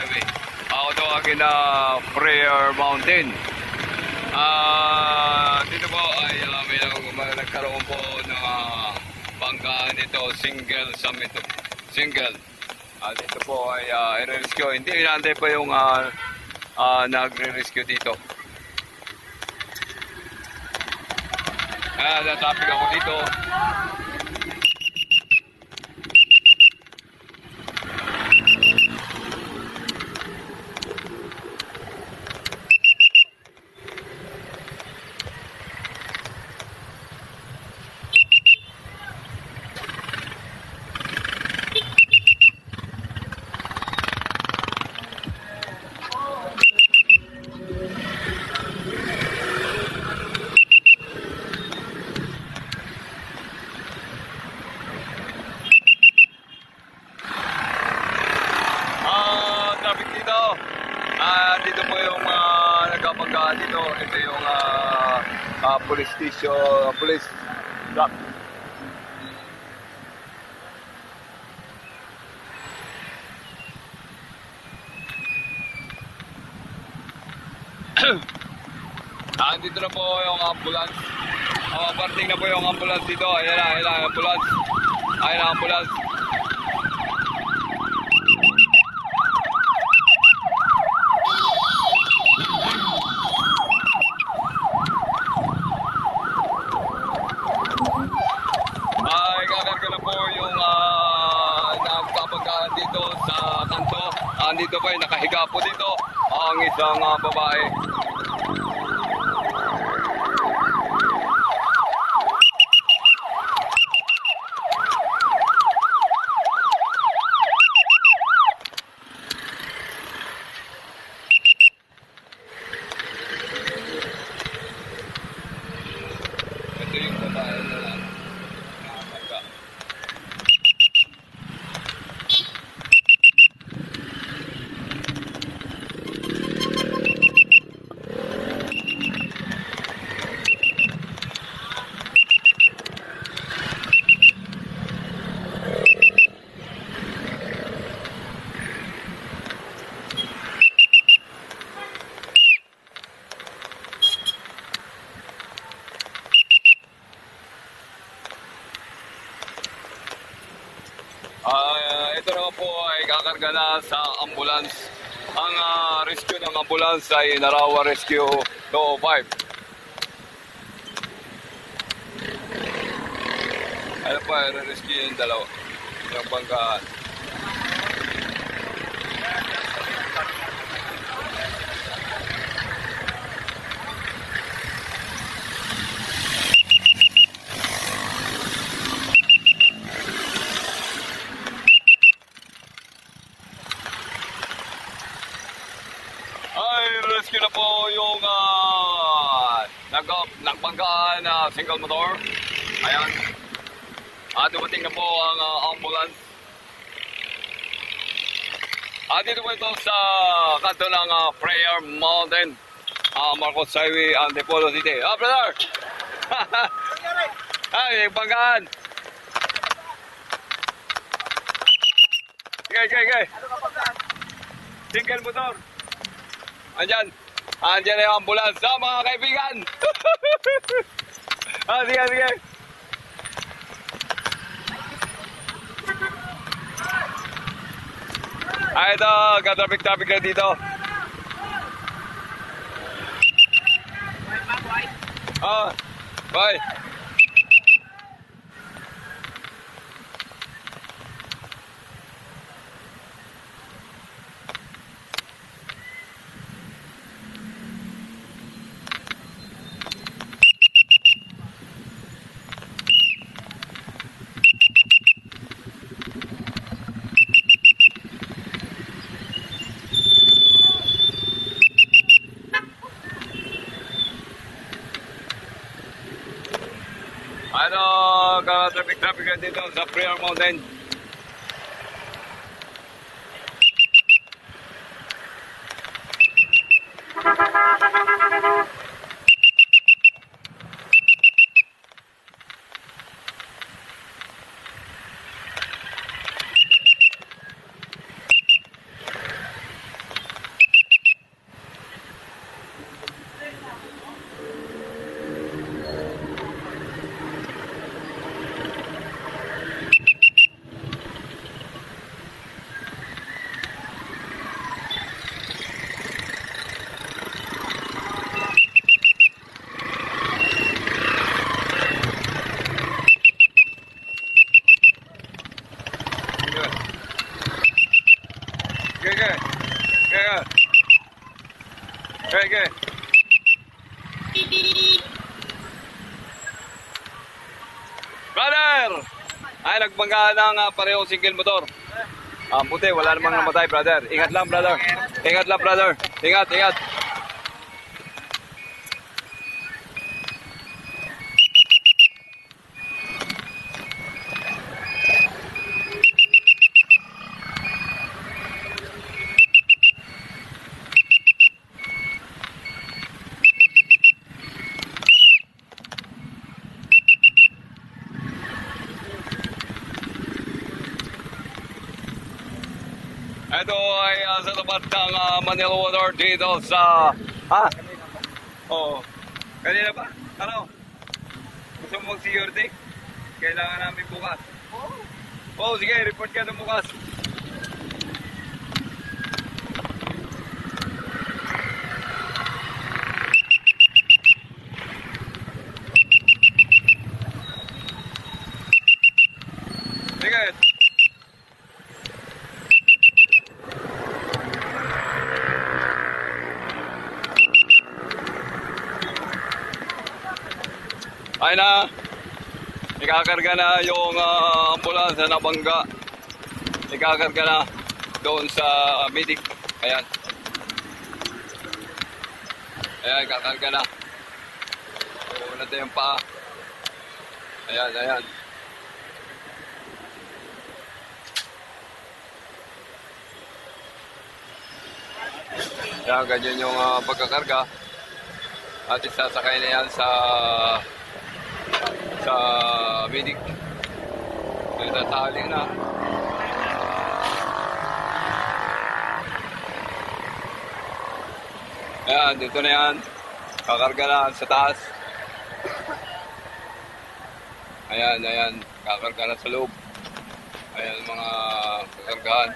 Highway. Ako tawagin na Prayer Mountain. Dito po ay may nagkaroon po ng bangka nito, single. Dito po ay i-rescue. Hindi inaantay pa yung nagre-rescue dito. Natapig ako dito. Dito po yung nagkapagkaan dito. Ito yung police station, police truck. Dito na po yung ambulance. Parting na po yung ambulance dito. Ayan na, ambulance. Ayan na, ambulance. Dito sa kanto, dito pa nakahiga po dito ang isang babae. Ito yung babae na lang. Ito naman po ay kakarga na sa ambulance. Ang rescue ng ambulance ay Narawa Rescue 205. Ano pa, rescue yung dalawa. Yung banggaan. Rescue na po yung nagbanggaan na single motor. Ayan. Dumating na po ang ambulance. Dito po ito sa kanto ng Prayer Mountain, Marcos Highway, Antipolo City. Brother! Ay, banggaan. Sige. Single motor. Andyan na yung ambulance, mga kaibigan. Sige. Ito, katrapik-trapik na dito. Bye. Traffic dito sa Prayer Mountain. Okay. Okay. Brother! Ay, nagbangga ng parehong single motor. Buti, wala namang namatay, brother. Ingat lang, brother. Ingat lang, brother. Ingat, ingat. Ito ay sa tapat ng Manila Water dito sa... Ha? Oo. Kanina pa? Ano? Gusto mo mag-security? Kailangan namin bukas. Oo, sige, report ka ng bukas. Sige. Ay na, ikakarga na yung ambulansya na bangga. Ikakarga na doon sa medic. Ayan. Ayan, ikakarga na. So, natin yung paa. Ayan, ayan. Ayan, ganyan yung pagkakarga. At isasakay na yan sa medic. Tatali na. Ayan, dito na yan. Kakarga na sa taas. Ayan, ayan. Kakarga na sa loob. Ayan mga kakargahan.